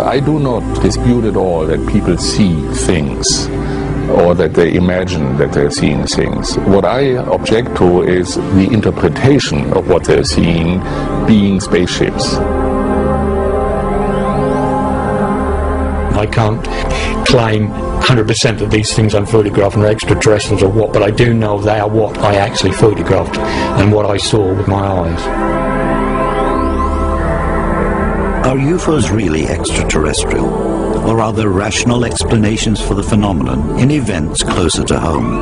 I do not dispute at all that people see things or that they imagine that they're seeing things. What I object to is the interpretation of what they're seeing being spaceships. I can't claim 100% that these things I'm photographing are extraterrestrials or what, but I do know they are what I actually photographed and what I saw with my eyes. Are UFOs really extraterrestrial, or are there rational explanations for the phenomenon in events closer to home?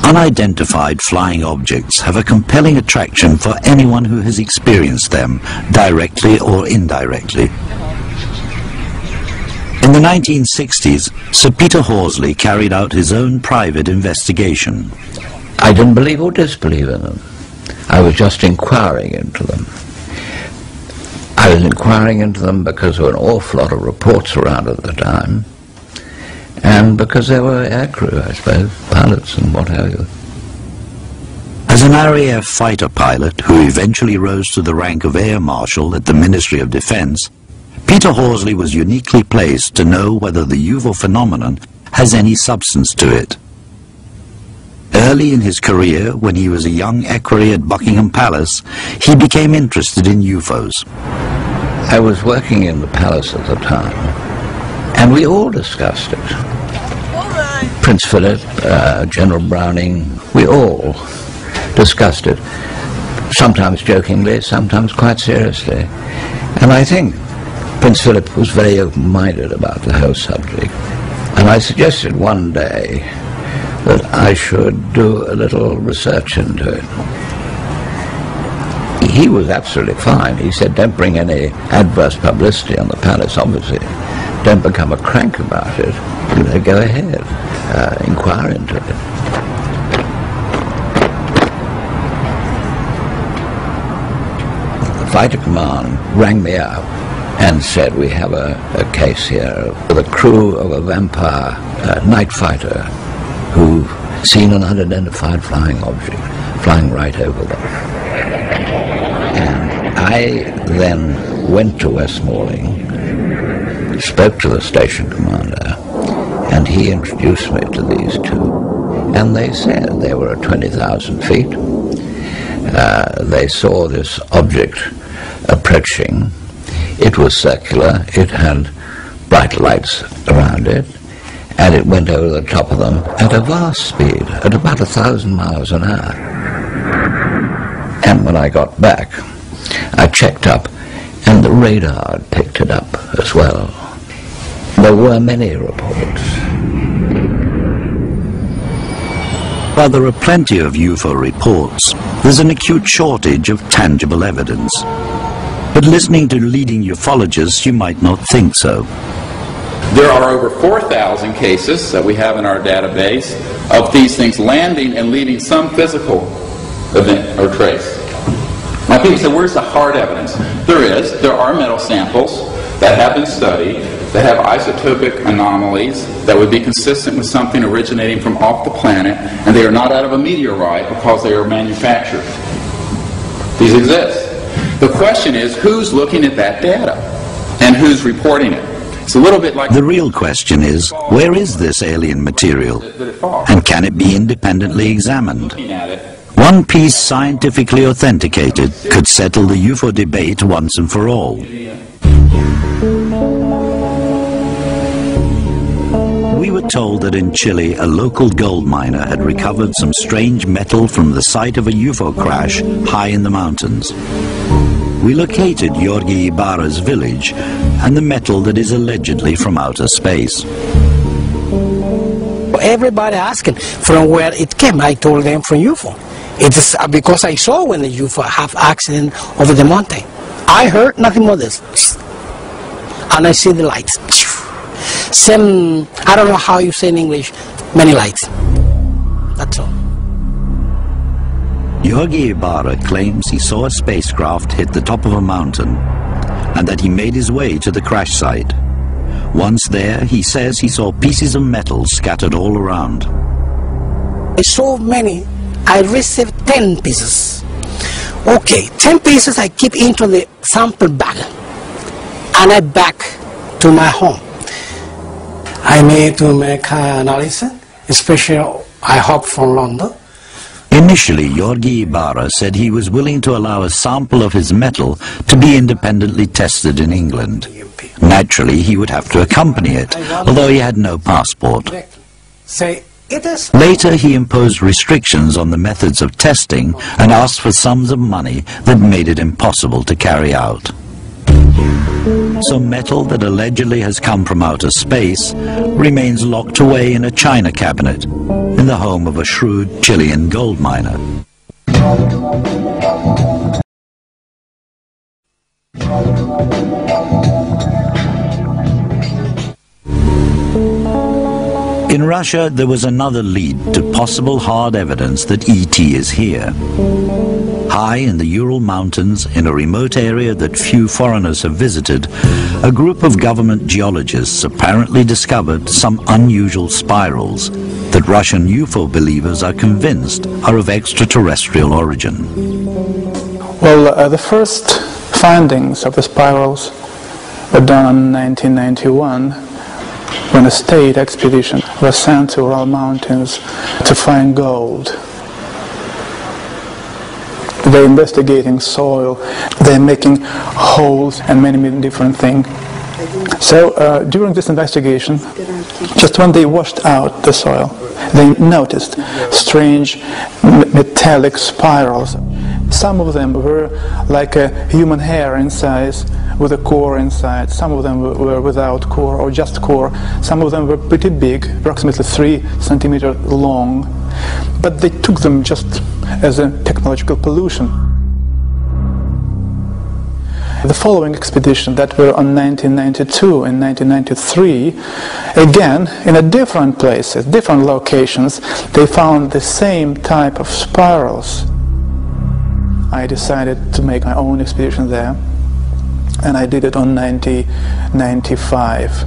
Unidentified flying objects have a compelling attraction for anyone who has experienced them, directly or indirectly. In the 1960s, Sir Peter Horsley carried out his own private investigation. I didn't believe or disbelieve in them. I was just inquiring into them. I was inquiring into them because there were an awful lot of reports around at the time, and because there were aircrew, I suppose, pilots and what have you. As an RAF fighter pilot who eventually rose to the rank of Air Marshal at the Ministry of Defense, Peter Horsley was uniquely placed to know whether the UFO phenomenon has any substance to it. Early in his career, when he was a young equerry at Buckingham Palace, he became interested in UFOs. I was working in the palace at the time, and we all discussed it. Prince Philip, General Browning, we all discussed it, sometimes jokingly, sometimes quite seriously. And I think Prince Philip was very open-minded about the whole subject. And I suggested one day that I should do a little research into it. He was absolutely fine. He said, don't bring any adverse publicity on the palace, obviously. Don't become a crank about it. Go ahead, inquire into it. The fighter command rang me up and said, we have a case here with a crew of a vampire night fighter who've seen an unidentified flying object flying right over them. And I then went to Westmoreland, spoke to the station commander, and he introduced me to these two. And they said they were at 20,000 feet. They saw this object approaching. It was circular, it had bright lights around it, and it went over the top of them at a vast speed, at about 1,000 miles an hour. And when I got back, I checked up, and the radar had picked it up as well. There were many reports. While there are plenty of UFO reports, there's an acute shortage of tangible evidence. But listening to leading ufologists, you might not think so. There are over 4,000 cases that we have in our database of these things landing and leaving some physical event or trace. Now people say, where's the hard evidence? There are metal samples that have been studied that have isotopic anomalies that would be consistent with something originating from off the planet, and they are not out of a meteorite because they are manufactured. These exist. The question is, who's looking at that data and who's reporting it? It's a little bit like... The real question is, where is this alien material? And can it be independently examined? One piece scientifically authenticated could settle the UFO debate once and for all. We were told that in Chile a local gold miner had recovered some strange metal from the site of a UFO crash high in the mountains. We located Georgi Ibarra's village and the metal that is allegedly from outer space. Everybody asking from where it came. I told them from UFO. It is because I saw when the UFO have accident over the mountain. I heard nothing more this, and I see the lights. Some, I don't know how you say in English, many lights. That's all. Georgi Ibarra claims he saw a spacecraft hit the top of a mountain and that he made his way to the crash site. Once there, he says he saw pieces of metal scattered all around. I saw many. I received 10 pieces. Okay, 10 pieces I keep into the sample bag and I back to my home. I need to make an analysis, especially I hope from London. Initially, Georgi Ibarra said he was willing to allow a sample of his metal to be independently tested in England. Naturally, he would have to accompany it, although he had no passport. Later, he imposed restrictions on the methods of testing and asked for sums of money that made it impossible to carry out. So metal that allegedly has come from outer space remains locked away in a china cabinet in the home of a shrewd Chilean gold miner. In Russia, there was another lead to possible hard evidence that ET is here. High in the Ural Mountains, in a remote area that few foreigners have visited, a group of government geologists apparently discovered some unusual spirals that Russian UFO believers are convinced are of extraterrestrial origin. Well, the first findings of the spirals were done in 1991 when a state expedition was sent to Ural Mountains to find gold. They're investigating soil, they're making holes and many different things. So during this investigation, just when they washed out the soil, they noticed strange metallic spirals. Some of them were like a human hair in size, with a core inside. Some of them were without core or just core. Some of them were pretty big, approximately 3 centimeters long. But they took them just as a technological pollution. The following expedition that were on 1992 and 1993, again, in a different places, different locations, they found the same type of spirals. I decided to make my own expedition there, and I did it on 1995.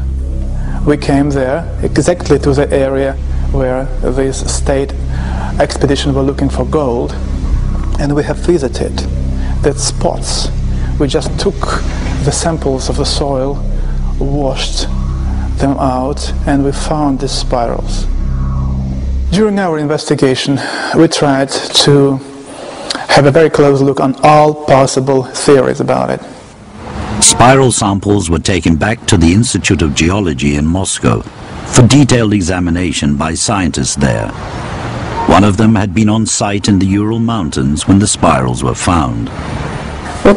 We came there exactly to the area where this state expedition were looking for gold, and we have visited the spots. We just took the samples of the soil, washed them out, and we found these spirals. During our investigation, we tried to have a very close look on all possible theories about it. Spiral samples were taken back to the Institute of Geology in Moscow for detailed examination by scientists there. One of them had been on site in the Ural Mountains when the spirals were found. There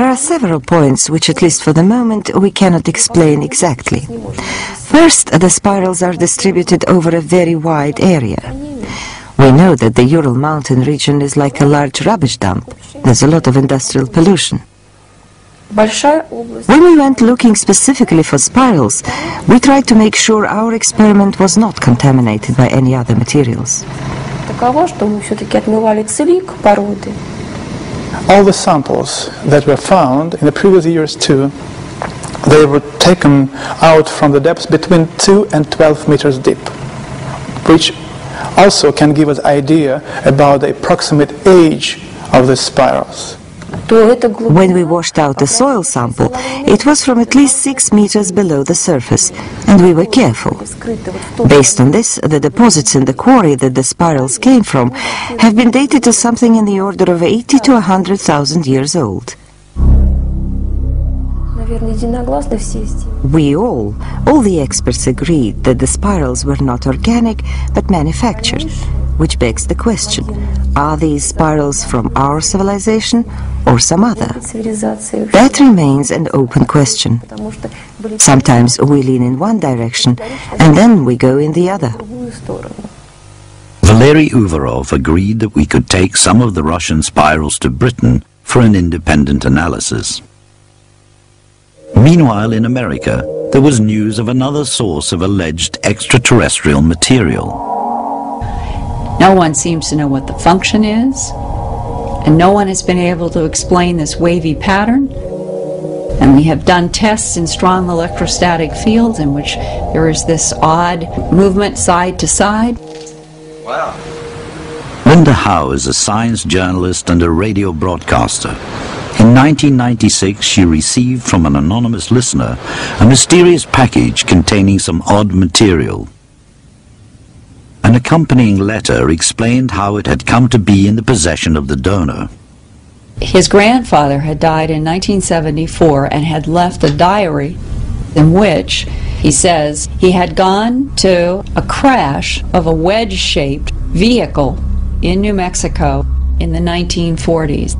are several points which, at least for the moment, we cannot explain exactly. First, the spirals are distributed over a very wide area. We know that the Ural Mountain region is like a large rubbish dump. There's a lot of industrial pollution. When we went looking specifically for spirals, we tried to make sure our experiment was not contaminated by any other materials. All the samples that were found in the previous years too, they were taken out from the depths between 2 and 12 meters deep, which also can give us an idea about the approximate age of the spirals. When we washed out the soil sample, it was from at least 6 meters below the surface, and we were careful. Based on this, the deposits in the quarry that the spirals came from have been dated to something in the order of 80 to 100,000 years old. All the experts agreed that the spirals were not organic but manufactured, which begs the question, are these spirals from our civilization or some other? That remains an open question. Sometimes we lean in one direction and then we go in the other. Valery Uvarov agreed that we could take some of the Russian spirals to Britain for an independent analysis. Meanwhile, in America, there was news of another source of alleged extraterrestrial material. No one seems to know what the function is, and no one has been able to explain this wavy pattern. And we have done tests in strong electrostatic fields in which there is this odd movement side to side. Wow. Linda Howe is a science journalist and a radio broadcaster. In 1996, she received from an anonymous listener a mysterious package containing some odd material. An accompanying letter explained how it had come to be in the possession of the donor. His grandfather had died in 1974 and had left a diary in which he says he had gone to a crash of a wedge-shaped vehicle in New Mexico in the 1940s.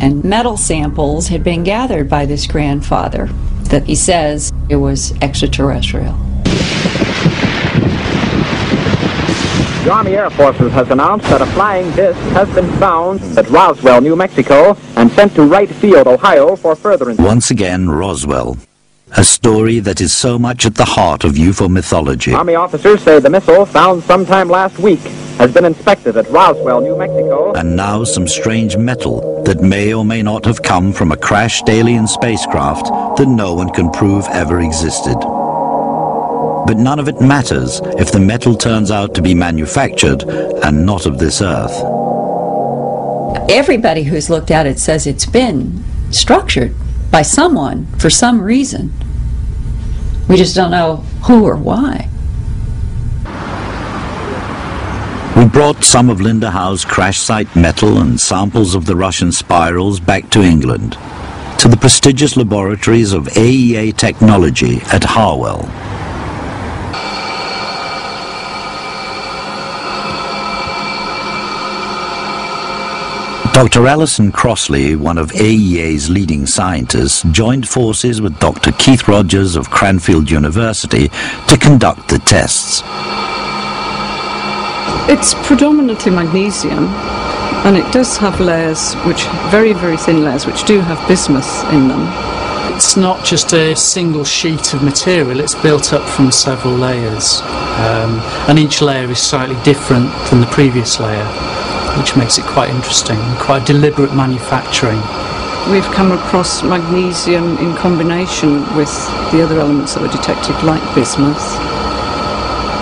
And metal samples had been gathered by this grandfather that he says it was extraterrestrial. The Army Air Forces has announced that a flying disc has been found at Roswell, New Mexico, and sent to Wright Field, Ohio for further investigation. Once again, Roswell. A story that is so much at the heart of UFO mythology. Army officers say the missile found sometime last week has been inspected at Roswell, New Mexico. And now some strange metal that may or may not have come from a crashed alien spacecraft that no one can prove ever existed. But none of it matters if the metal turns out to be manufactured and not of this earth. Everybody who's looked at it says it's been structured by someone for some reason. We just don't know who or why. We brought some of Linda Howe's crash site metal and samples of the Russian spirals back to England, to the prestigious laboratories of AEA Technology at Harwell. Dr. Alison Crossley, one of AEA's leading scientists, joined forces with Dr. Keith Rogers of Cranfield University to conduct the tests. It's predominantly magnesium, and it does have layers, which very, very thin layers, which do have bismuth in them. It's not just a single sheet of material, it's built up from several layers, and each layer is slightly different than the previous layer, which makes it quite interesting, quite deliberate manufacturing. We've come across magnesium in combination with the other elements that were detected, like bismuth.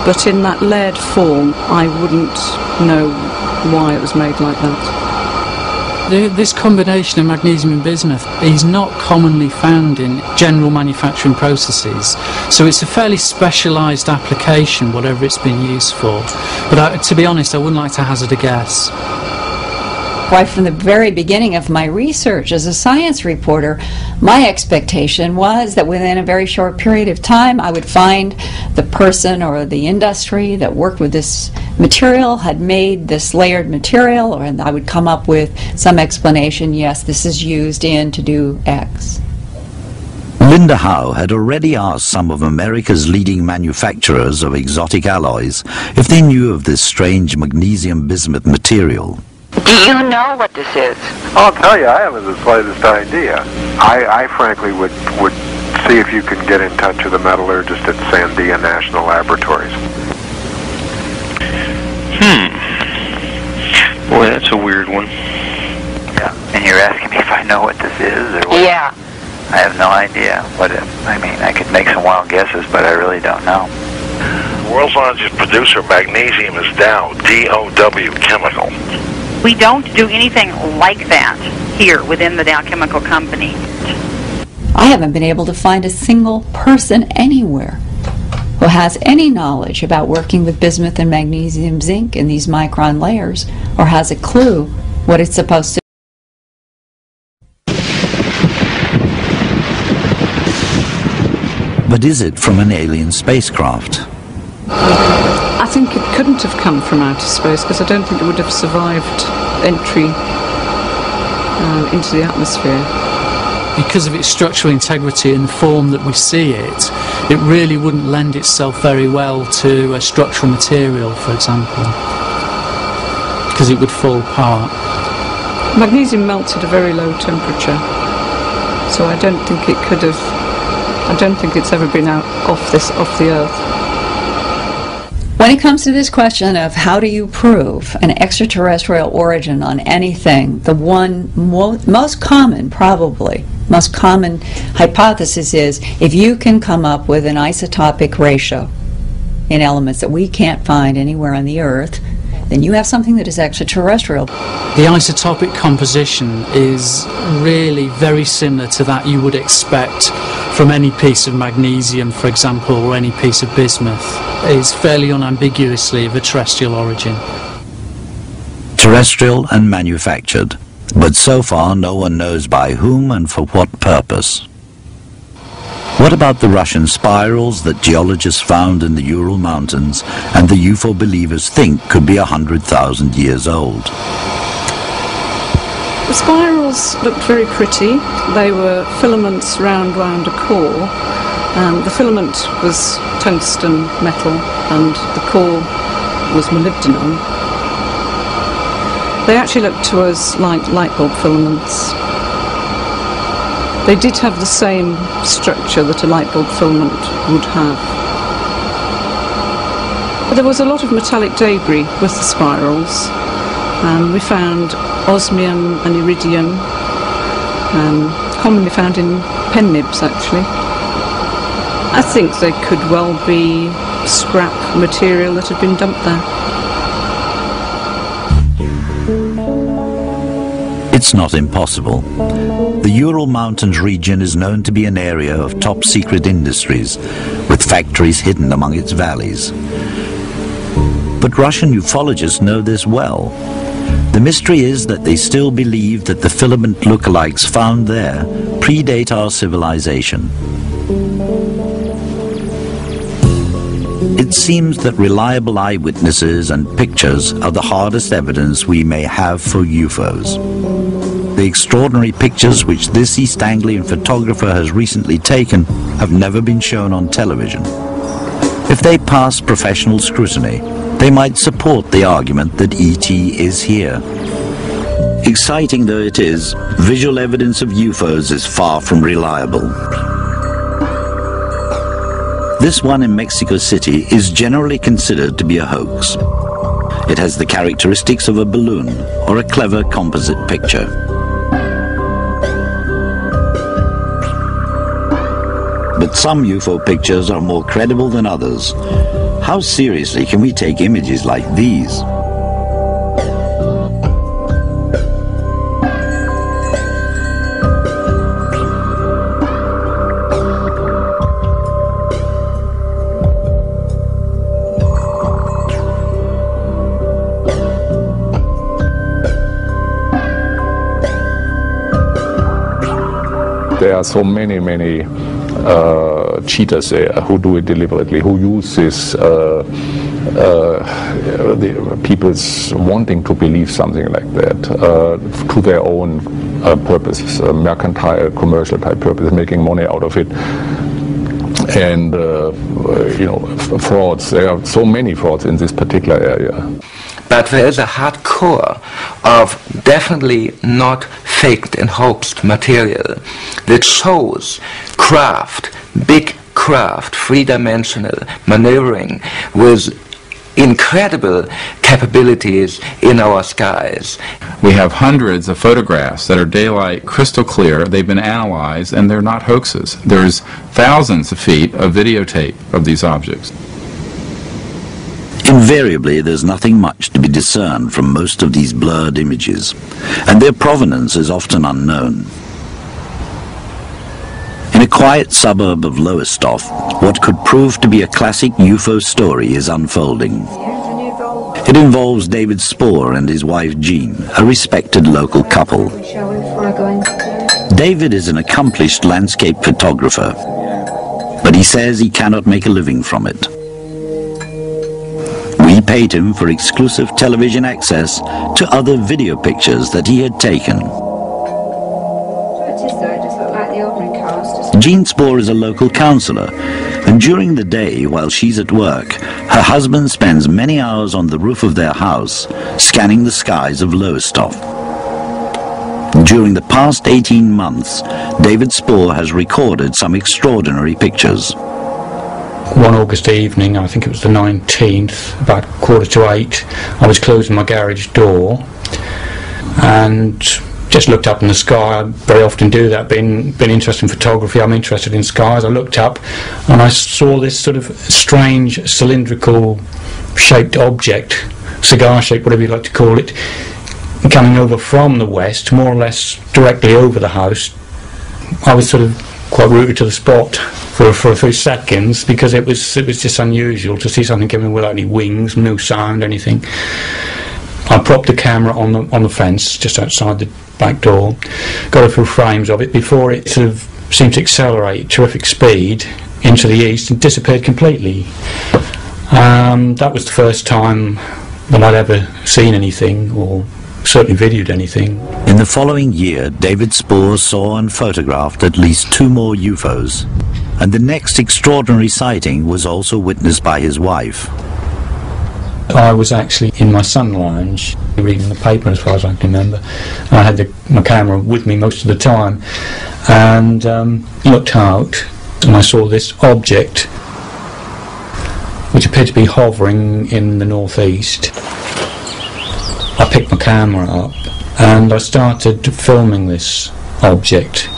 But in that layered form, I wouldn't know why it was made like that. This combination of magnesium and bismuth is not commonly found in general manufacturing processes, so it's a fairly specialised application, whatever it's been used for. But to be honest, I wouldn't like to hazard a guess. Right from the very beginning of my research as a science reporter, my expectation was that within a very short period of time I would find the person or the industry that worked with this material had made this layered material, or I would come up with some explanation, yes, this is used in to do X. Linda Howe had already asked some of America's leading manufacturers of exotic alloys if they knew of this strange magnesium bismuth material. Do you know what this is? I'll tell you, I haven't the slightest idea. I frankly would see if you can get in touch with a metallurgist at Sandia National Laboratories. Boy, that's a weird one. Yeah, and you're asking me if I know what this is, or what? Yeah. I have no idea what it, I mean, I could make some wild guesses, but I really don't know. The world's largest producer of magnesium is Dow, D-O-W Chemical. We don't do anything like that here within the Dow Chemical Company. I haven't been able to find a single person anywhere who has any knowledge about working with bismuth and magnesium zinc in these micron layers, or has a clue what it's supposed to do. But is it from an alien spacecraft? I think it couldn't have come from outer space because I don't think it would have survived entry into the atmosphere. Because of its structural integrity and the form that we see it, it really wouldn't lend itself very well to a structural material, for example, because it would fall apart. Magnesium melts at a very low temperature, so I don't think it could have. I don't think it's ever been out off the Earth. When it comes to this question of how do you prove an extraterrestrial origin on anything, the one most common hypothesis is if you can come up with an isotopic ratio in elements that we can't find anywhere on the Earth, then you have something that is extraterrestrial. The isotopic composition is really very similar to that you would expect from any piece of magnesium, for example, or any piece of bismuth. It is fairly unambiguously of a terrestrial origin. Terrestrial and manufactured, but so far no one knows by whom and for what purpose. What about the Russian spirals that geologists found in the Ural Mountains and the UFO believers think could be 100,000 years old? The spirals looked very pretty. They were filaments round a core. The filament was tungsten metal and the core was molybdenum. They actually looked to us like light bulb filaments. They did have the same structure that a light bulb filament would have. But there was a lot of metallic debris with the spirals. We found osmium and iridium, commonly found in pen nibs actually. I think they could well be scrap material that had been dumped there. It's not impossible. The Ural Mountains region is known to be an area of top-secret industries, with factories hidden among its valleys. But Russian ufologists know this well. The mystery is that they still believe that the filament lookalikes found there predate our civilization. It seems that reliable eyewitnesses and pictures are the hardest evidence we may have for UFOs. The extraordinary pictures which this East Anglian photographer has recently taken have never been shown on television. If they pass professional scrutiny, they might support the argument that ET is here. Exciting though it is, visual evidence of UFOs is far from reliable. This one in Mexico City is generally considered to be a hoax. It has the characteristics of a balloon or a clever composite picture. But some UFO pictures are more credible than others. How seriously can we take images like these? There are so many cheaters there who do it deliberately, who use this the people's wanting to believe something like that to their own purposes, mercantile, commercial type purposes, making money out of it. And frauds. There are so many frauds in this particular area. But there is a hard core of definitely not faked and hoaxed material that shows craft, big craft, three-dimensional maneuvering with incredible capabilities in our skies. We have hundreds of photographs that are daylight, crystal clear. They've been analyzed and they're not hoaxes. There's thousands of feet of videotape of these objects. Invariably, there's nothing much to be discerned from most of these blurred images, and their provenance is often unknown. In a quiet suburb of Lowestoft, what could prove to be a classic UFO story is unfolding. It involves David Spohr and his wife Jean, a respected local couple. David is an accomplished landscape photographer. but he says he cannot make a living from it. We paid him for exclusive television access to other video pictures that he had taken. Jean Spoor is a local councillor, and during the day while she's at work, her husband spends many hours on the roof of their house scanning the skies of Lowestoft. During the past 18 months, David Spoor has recorded some extraordinary pictures. One August evening, I think it was the 19th, about 7:45, I was closing my garage door and just looked up in the sky. I very often do that, being interested in photography. I'm interested in skies. I looked up and I saw this sort of strange cylindrical shaped object, cigar shaped, whatever you like to call it, coming over from the west, more or less directly over the house. I was sort of quite rooted to the spot for a few seconds, because it was just unusual to see something coming without any wings, no sound, anything. I propped the camera on the fence just outside the back door, got a few frames of it before it sort of seemed to accelerate terrific speed into the east and disappeared completely. That was the first time that I'd ever seen anything, or certainly videoed anything. In the following year, David Spoor saw and photographed at least 2 more UFOs, and the next extraordinary sighting was also witnessed by his wife. I was actually in my sun lounge reading the paper, as far as I can remember. I had my camera with me most of the time, and looked out and I saw this object which appeared to be hovering in the northeast. I picked my camera up and I started filming this object.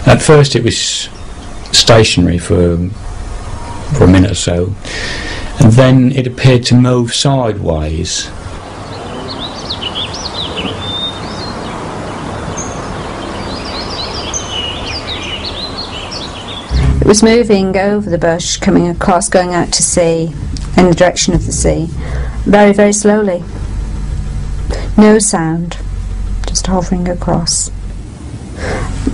At first it was stationary for a minute or so, and then it appeared to move sideways. It was moving over the bush, coming across, going out to sea, in the direction of the sea, very, very slowly. No sound, just hovering across.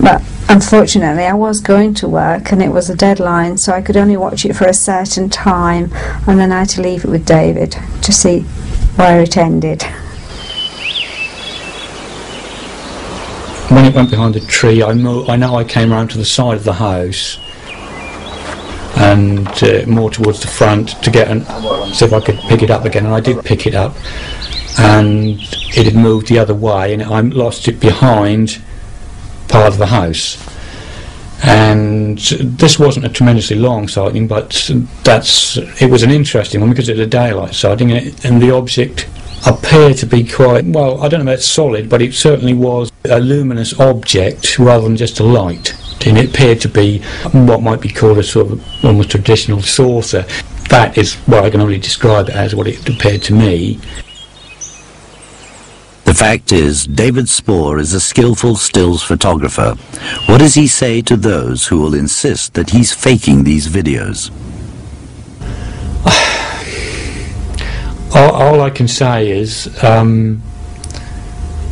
But unfortunately I was going to work and it was a deadline, so I could only watch it for a certain time, and then I had to leave it with David to see where it ended. When it went behind the tree, I know I came round to the side of the house and more towards the front to get see if I could pick it up again, and I did pick it up, and it had moved the other way and I lost it behind part of the house. And this wasn't a tremendously long sighting, but it was an interesting one because it was a daylight sighting, and the object appeared to be quite, well, I don't know if it's solid, but it certainly was a luminous object rather than just a light, and it appeared to be what might be called a sort of almost traditional saucer. That is what I can only describe it as, what it appeared to me. The fact is, David Spoor is a skillful stills photographer. What does he say to those who will insist that he's faking these videos? All I can say is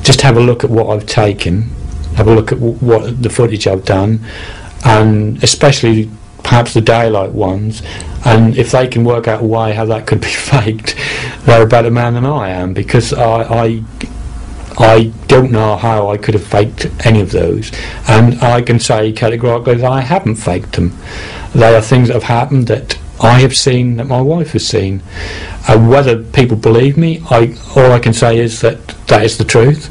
just have a look at what I've taken, have a look at what the footage I've done, and especially perhaps the daylight ones, and if they can work out a way how that could be faked, they're a better man than I am, because I don't know how I could have faked any of those, and I can say categorically that I haven't faked them. They are things that have happened that I have seen, that my wife has seen. Whether people believe me, all I can say is that that is the truth.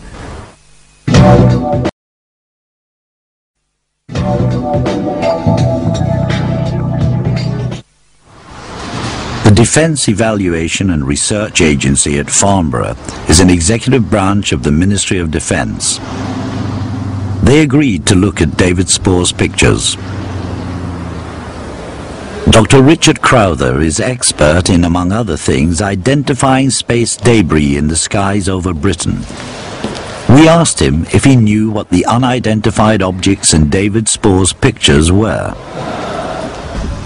The Defence Evaluation and Research Agency at Farnborough is an executive branch of the Ministry of Defence. They agreed to look at David Spoor's pictures. Dr. Richard Crowther is expert in, among other things, identifying space debris in the skies over Britain. We asked him if he knew what the unidentified objects in David Spoor's pictures were.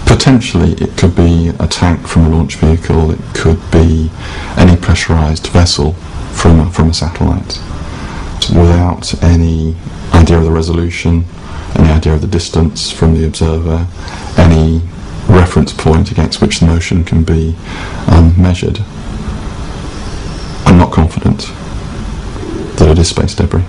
Potentially it could be a tank from a launch vehicle, it could be any pressurized vessel from a satellite, without any idea of the resolution, any idea of the distance from the observer, any reference point against which the motion can be measured, I'm not confident that it is space debris.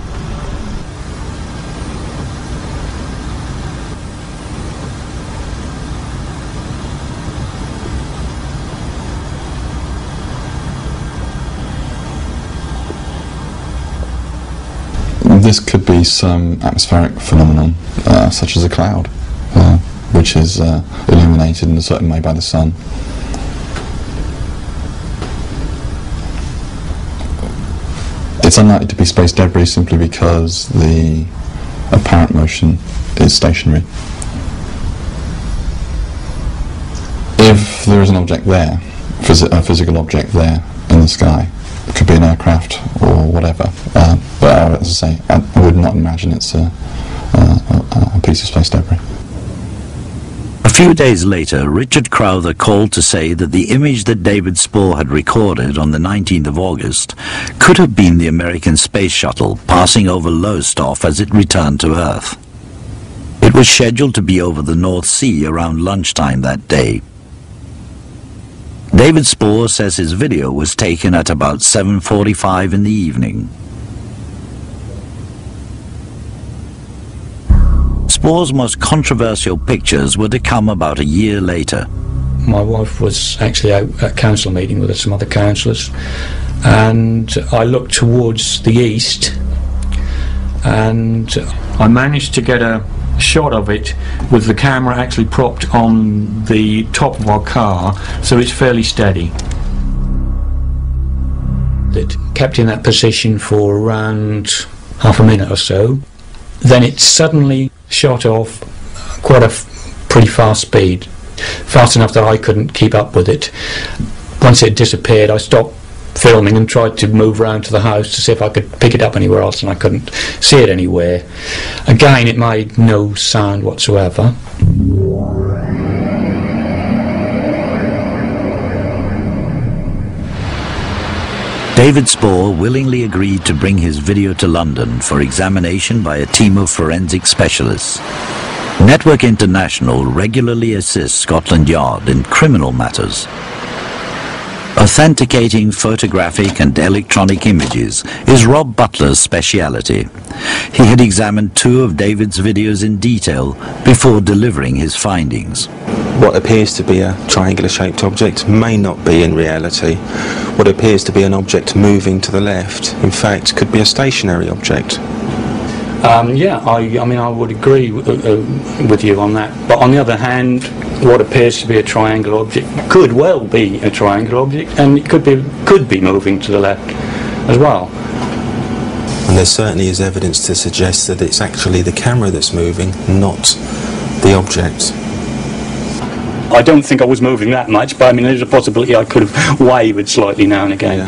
This could be some atmospheric phenomenon, such as a cloud, which is illuminated in a certain way by the sun. It's unlikely to be space debris simply because the apparent motion is stationary. If there is an object there, a physical object there in the sky, it could be an aircraft or whatever, but as I say, I would not imagine it's a piece of space debris. A few days later, Richard Crowther called to say that the image that David Spoor had recorded on the 19th of August could have been the American space shuttle passing over Lowestoft as it returned to Earth. It was scheduled to be over the North Sea around lunchtime that day. David Spoor says his video was taken at about 7:45 in the evening. Spoor's most controversial pictures were to come about a year later. My wife was actually out at council meeting with some other councillors, and I looked towards the east, and I managed to get a shot of it with the camera actually propped on the top of our car, so it's fairly steady. It kept in that position for around half a minute or so. Then it suddenly shot off quite a pretty fast speed, fast enough that I couldn't keep up with it. Once it disappeared, I stopped filming and tried to move around to the house to see if I could pick it up anywhere else, and I couldn't see it anywhere. Again, it made no sound whatsoever. David Spoor willingly agreed to bring his video to London for examination by a team of forensic specialists. Network International regularly assists Scotland Yard in criminal matters. Authenticating photographic and electronic images is Rob Butler's speciality. He had examined 2 of David's videos in detail before delivering his findings. What appears to be a triangular-shaped object may not be in reality. What appears to be an object moving to the left, in fact, could be a stationary object. Yeah, I mean, I would agree with you on that. But on the other hand, what appears to be a triangular object could well be a triangular object, and it could be moving to the left as well. And there certainly is evidence to suggest that it's actually the camera that's moving, not the object. I don't think I was moving that much, but I mean, there's a possibility I could have wavered slightly now and again. Yeah.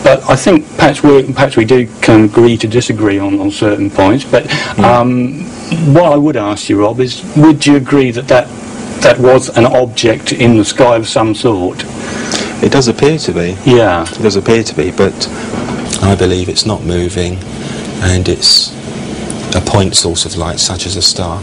But I think perhaps we can agree to disagree on certain points. But what I would ask you, Rob, is would you agree that was an object in the sky of some sort? It does appear to be. Yeah. It does appear to be, but I believe it's not moving, and it's a point source of light, such as a star.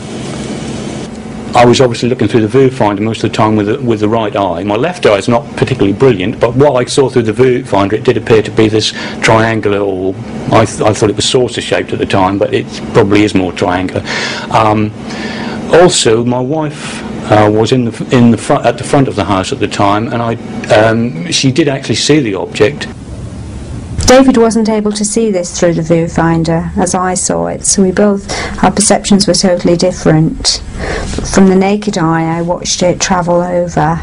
I was obviously looking through the viewfinder most of the time with the right eye. My left eye is not particularly brilliant, but what I saw through the viewfinder, it did appear to be this triangular, or I thought it was saucer-shaped at the time, but it probably is more triangular. Also, my wife was at the front of the house at the time, and she did actually see the object. David wasn't able to see this through the viewfinder as I saw it, so our perceptions were totally different. From the naked eye, I watched it travel over,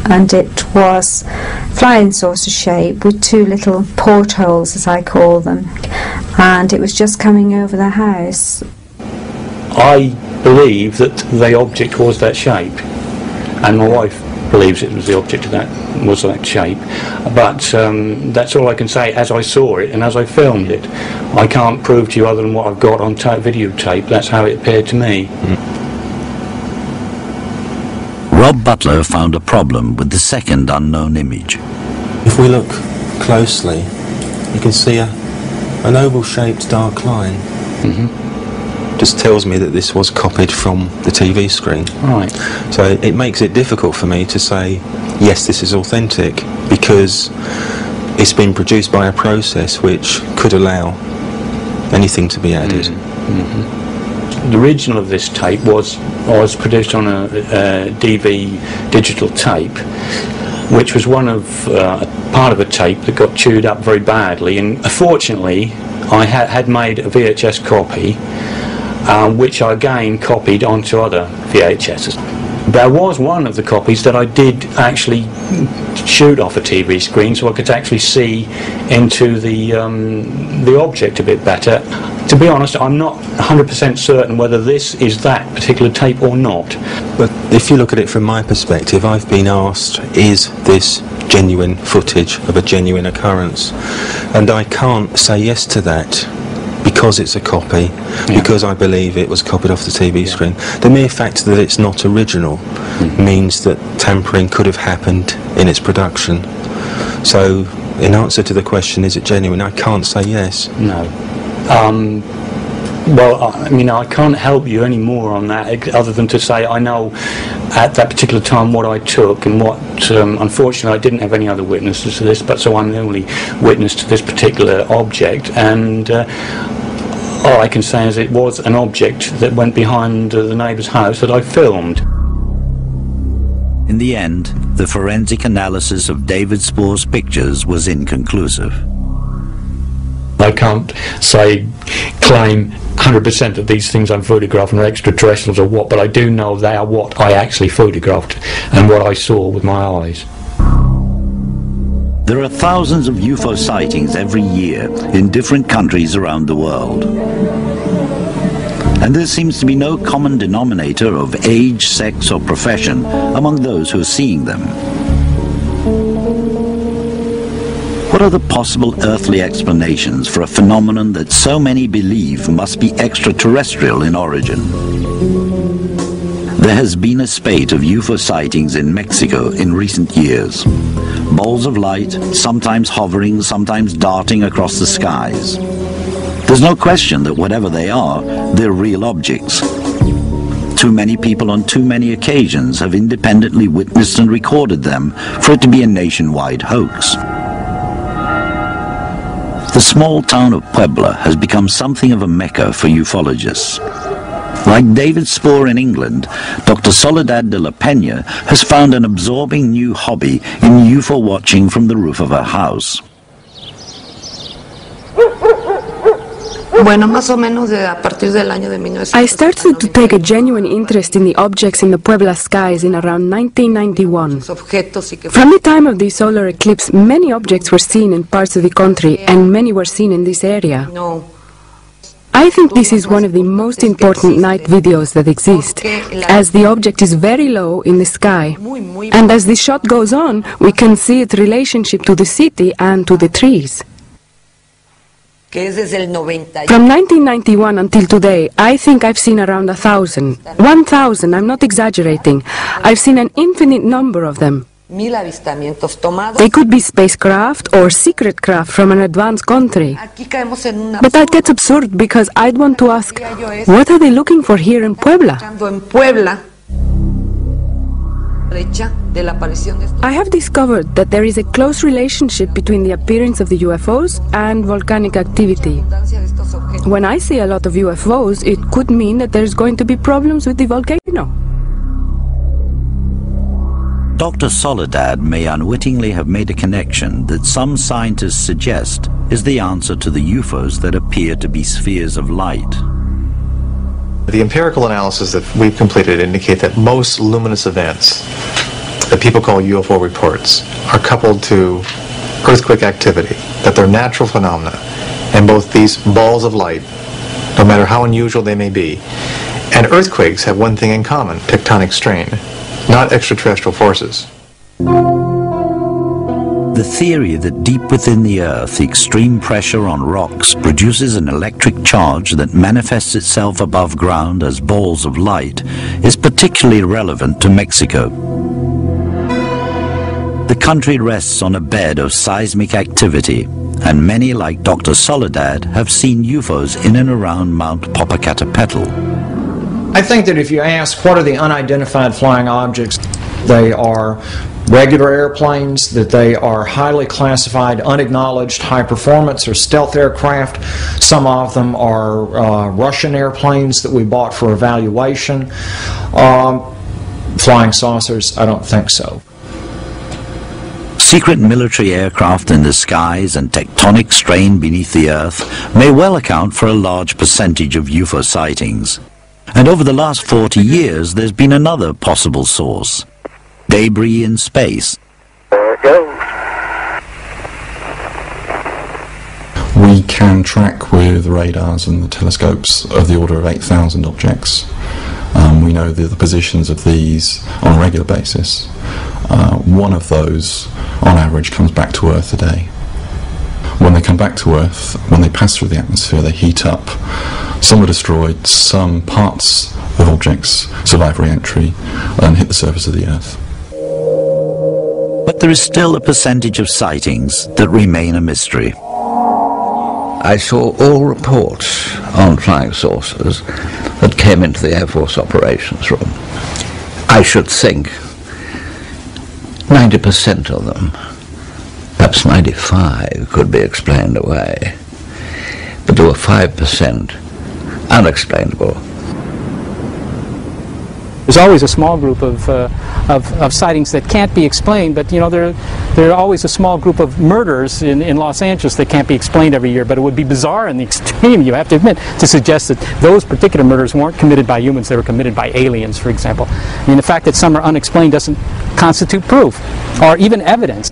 and it was flying saucer shape with 2 little portholes, as I call them, and it was just coming over the house. I believe that the object was that shape, and my wife believes it was the object was that shape, but that's all I can say as I saw it and as I filmed it. I can't prove to you other than what I've got on videotape. That's how it appeared to me. Rob Butler found a problem with the second unknown image. If we look closely, you can see an oval-shaped dark line just tells me that this was copied from the TV screen. Right. So it makes it difficult for me to say, yes, this is authentic, because it's been produced by a process which could allow anything to be added. The original of this tape was produced on a DV digital tape, which was one of part of a tape that got chewed up very badly, and unfortunately I had made a VHS copy, which I again copied onto other VHSs. There was one of the copies that I did actually shoot off a TV screen, so I could actually see into the object a bit better. To be honest, I'm not 100% certain whether this is that particular tape or not. But if you look at it from my perspective, I've been asked, is this genuine footage of a genuine occurrence? And I can't say yes to that, because it's a copy, because I believe it was copied off the TV screen. The mere fact that it's not original means that tampering could have happened in its production. So, in answer to the question, is it genuine, I can't say yes. No. Well, I mean, I can't help you any more on that, other than to say I know at that particular time what I took, and what, unfortunately, I didn't have any other witnesses to this, but so I'm the only witness to this particular object, and all I can say is it was an object that went behind the neighbour's house that I filmed. In the end, the forensic analysis of David Spore's pictures was inconclusive. I can't claim 100% that these things I'm photographing are extraterrestrials or what, but I do know they are what I actually photographed and what I saw with my eyes. There are thousands of UFO sightings every year in different countries around the world. And there seems to be no common denominator of age, sex or profession among those who are seeing them. What are the possible earthly explanations for a phenomenon that so many believe must be extraterrestrial in origin? There has been a spate of UFO sightings in Mexico in recent years. Balls of light, sometimes hovering, sometimes darting across the skies. There's no question that whatever they are, they're real objects. Too many people on too many occasions have independently witnessed and recorded them for it to be a nationwide hoax. The small town of Puebla has become something of a mecca for ufologists. Like David Spore in England, Dr. Soledad de la Peña has found an absorbing new hobby in UFO watching from the roof of her house. I started to take a genuine interest in the objects in the Puebla skies in around 1991. From the time of the solar eclipse, many objects were seen in parts of the country, and many were seen in this area. I think this is one of the most important night videos that exist, as the object is very low in the sky, and as the shot goes on, we can see its relationship to the city and to the trees. From 1991 until today, I think I've seen around 1,000. 1,000, I'm not exaggerating. I've seen an infinite number of them. They could be spacecraft or secret craft from an advanced country. But that gets absurd because I'd want to ask, what are they looking for here in Puebla? I have discovered that there is a close relationship between the appearance of the UFOs and volcanic activity. When I see a lot of UFOs, it could mean that there's going to be problems with the volcano. Dr. Soledad may unwittingly have made a connection that some scientists suggest is the answer to the UFOs that appear to be spheres of light. The empirical analysis that we've completed indicate that most luminous events that people call UFO reports are coupled to earthquake activity, that they're natural phenomena, and both these balls of light, no matter how unusual they may be, and earthquakes have one thing in common: tectonic strain, not extraterrestrial forces. The theory that deep within the Earth, extreme pressure on rocks produces an electric charge that manifests itself above ground as balls of light is particularly relevant to Mexico. The country rests on a bed of seismic activity, and many, like Dr. Soledad, have seen UFOs in and around Mount Popocatépetl. I think that if you ask what are the unidentified flying objects, they are regular airplanes, that they are highly classified, unacknowledged high-performance or stealth aircraft. Some of them are Russian airplanes that we bought for evaluation. Flying saucers, I don't think so. Secret military aircraft in the skies and tectonic strain beneath the Earth may well account for a large percentage of UFO sightings. And over the last 40 years, there's been another possible source: debris in space. We can track with radars and the telescopes of the order of 8,000 objects. We know the positions of these on a regular basis. One of those, on average, comes back to Earth a day. When they come back to Earth, when they pass through the atmosphere, they heat up. Some are destroyed, some parts of objects survive re-entry and hit the surface of the Earth. But there is still a percentage of sightings that remain a mystery. I saw all reports on flying saucers that came into the Air Force operations room. I should think 90% of them, perhaps 95, could be explained away. But there were 5% unexplainable. There's always a small group of sightings that can't be explained, but you know, there are always a small group of murders in Los Angeles that can't be explained every year. But it would be bizarre in the extreme, you have to admit, to suggest that those particular murders weren't committed by humans, they were committed by aliens, for example. I mean, the fact that some are unexplained doesn't constitute proof or even evidence.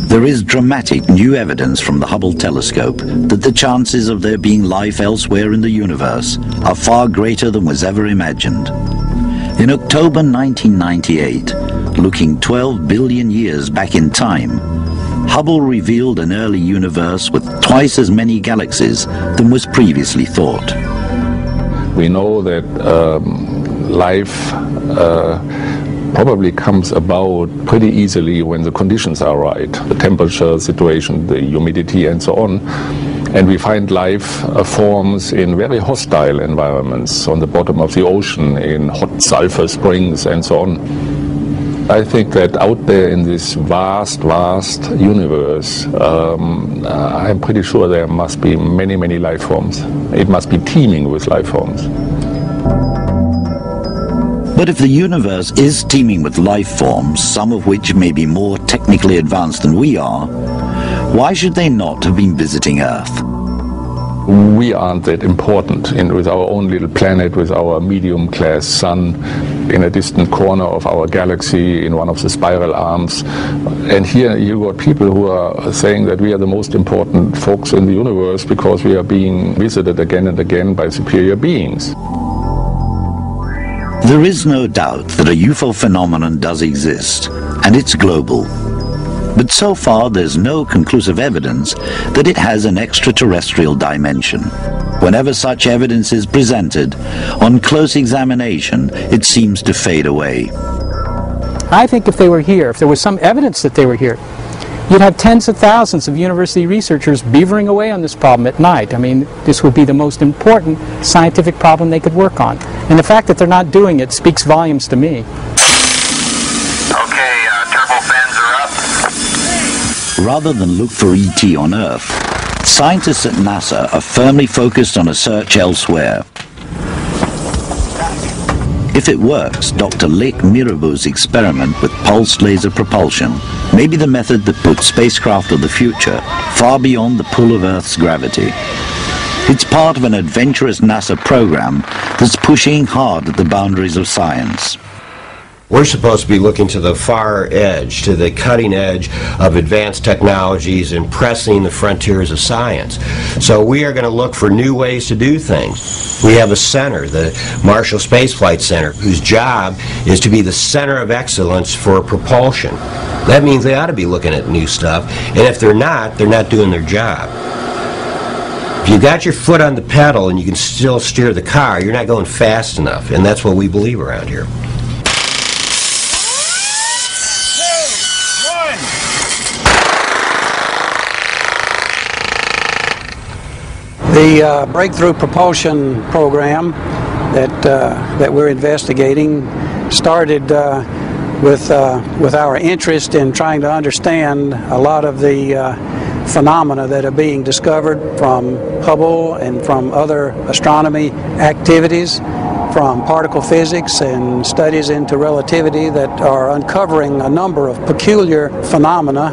There is dramatic new evidence from the Hubble telescope that the chances of there being life elsewhere in the universe are far greater than was ever imagined. In October 1998, looking 12 billion years back in time, Hubble revealed an early universe with twice as many galaxies than was previously thought. We know that life probably comes about pretty easily when the conditions are right, the temperature situation, the humidity and so on. And we find life forms in very hostile environments, on the bottom of the ocean, in hot sulfur springs and so on. I think that out there in this vast, vast universe, I'm pretty sure there must be many, many life forms. It must be teeming with life forms. But if the universe is teeming with life forms, some of which may be more technically advanced than we are, why should they not have been visiting Earth? We aren't that important with our own little planet, with our medium-class sun in a distant corner of our galaxy, in one of the spiral arms. And here you got people who are saying that we are the most important folks in the universe because we are being visited again and again by superior beings. There is no doubt that a UFO phenomenon does exist, and it's global. But so far there's no conclusive evidence that it has an extraterrestrial dimension. Whenever such evidence is presented, on close examination, it seems to fade away. I think if they were here, if there was some evidence that they were here, you'd have tens of thousands of university researchers beavering away on this problem at night. I mean, this would be the most important scientific problem they could work on. And the fact that they're not doing it speaks volumes to me. Rather than look for ET on Earth, scientists at NASA are firmly focused on a search elsewhere. If it works, Dr. Lake Mirabeau's experiment with pulsed laser propulsion may be the method that puts spacecraft of the future far beyond the pull of Earth's gravity. It's part of an adventurous NASA program that's pushing hard at the boundaries of science. We're supposed to be looking to the far edge, to the cutting edge of advanced technologies and pressing the frontiers of science. So we are going to look for new ways to do things. We have a center, the Marshall Space Flight Center, whose job is to be the center of excellence for propulsion. That means they ought to be looking at new stuff, and if they're not doing their job. If you got your foot on the pedal and you can still steer the car, you're not going fast enough, and that's what we believe around here. The breakthrough propulsion program that we're investigating started with our interest in trying to understand a lot of the phenomena that are being discovered from Hubble and from other astronomy activities, from particle physics and studies into relativity that are uncovering a number of peculiar phenomena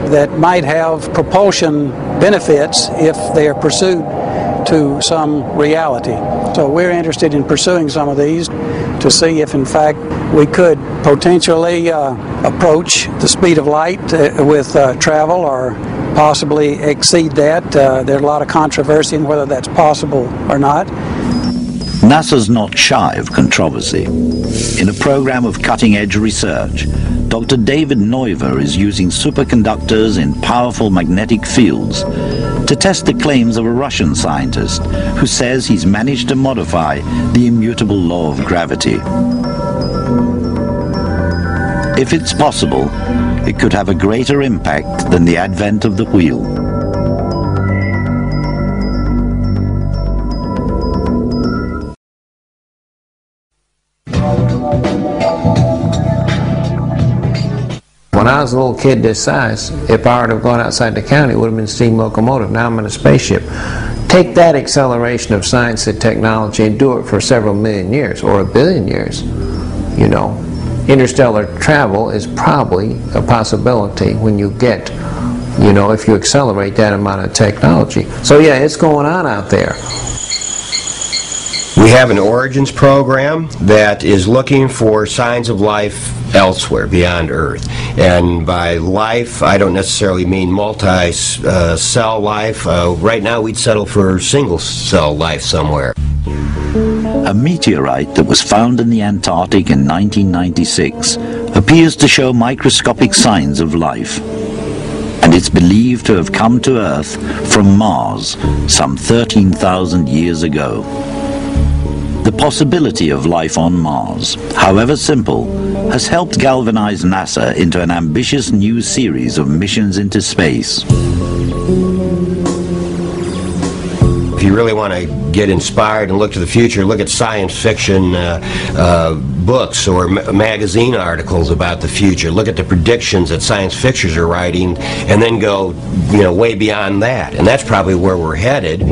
that might have propulsion benefits if they are pursued to some reality. So we're interested in pursuing some of these to see if in fact we could potentially approach the speed of light with travel, or possibly exceed that. There's a lot of controversy in whether that's possible or not. NASA's not shy of controversy. In a program of cutting-edge research, Dr. David Neuver is using superconductors in powerful magnetic fields to test the claims of a Russian scientist who says he's managed to modify the immutable law of gravity. If it's possible, it could have a greater impact than the advent of the wheel. When I was a little kid this size, if I were to have gone outside the county, it would have been a steam locomotive. Now I'm in a spaceship. Take that acceleration of science and technology and do it for several million years, or a billion years. You know, interstellar travel is probably a possibility when you get, you know, if you accelerate that amount of technology. So yeah, it's going on out there. We have an Origins program that is looking for signs of life elsewhere beyond Earth. And by life, I don't necessarily mean multi-cell life. Right now we'd settle for single-cell life somewhere. A meteorite that was found in the Antarctic in 1996 appears to show microscopic signs of life. And it's believed to have come to Earth from Mars some 13,000 years ago. The possibility of life on Mars, however simple, has helped galvanize NASA into an ambitious new series of missions into space. If you really want to get inspired and look to the future, look at science fiction books or magazine articles about the future. Look at the predictions that science fictions are writing, and then go, you know, way beyond that. And that's probably where we're headed.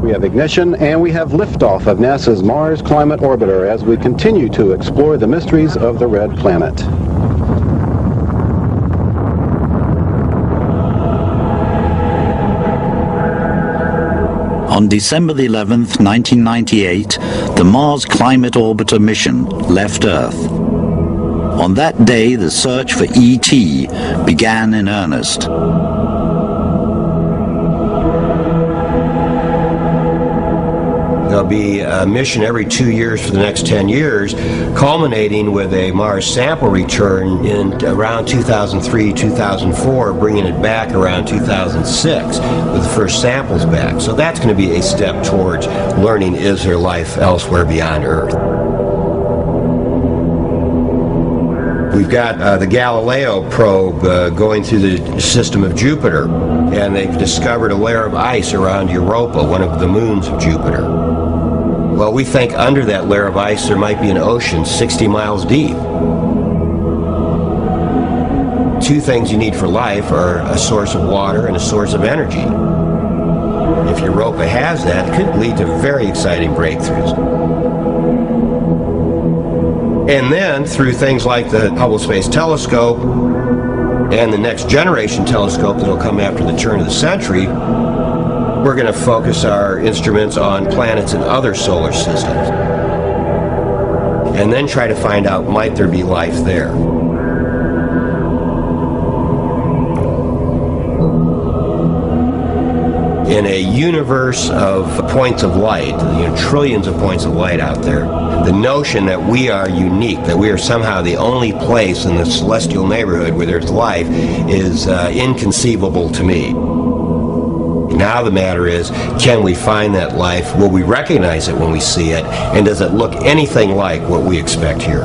We have ignition and we have liftoff of NASA's Mars Climate Orbiter as we continue to explore the mysteries of the red planet. On December the 11th, 1998, the Mars Climate Orbiter mission left Earth. On that day, the search for ET began in earnest. There'll be a mission every 2 years for the next 10 years, culminating with a Mars sample return in around 2003, 2004, bringing it back around 2006 with the first samples back. So that's going to be a step towards learning, is there life elsewhere beyond Earth? We've got the Galileo probe going through the system of Jupiter, and they've discovered a layer of ice around Europa, one of the moons of Jupiter. Well, we think under that layer of ice there might be an ocean 60 miles deep. Two things you need for life are a source of water and a source of energy. If Europa has that, it could lead to very exciting breakthroughs. And then, through things like the Hubble Space Telescope and the next generation telescope that will come after the turn of the century, we're going to focus our instruments on planets in other solar systems. And then try to find out, might there be life there? In a universe of points of light, you know, trillions of points of light out there, the notion that we are unique, that we are somehow the only place in the celestial neighborhood where there's life is inconceivable to me. Now the matter is, can we find that life? Will we recognize it when we see it? And does it look anything like what we expect here?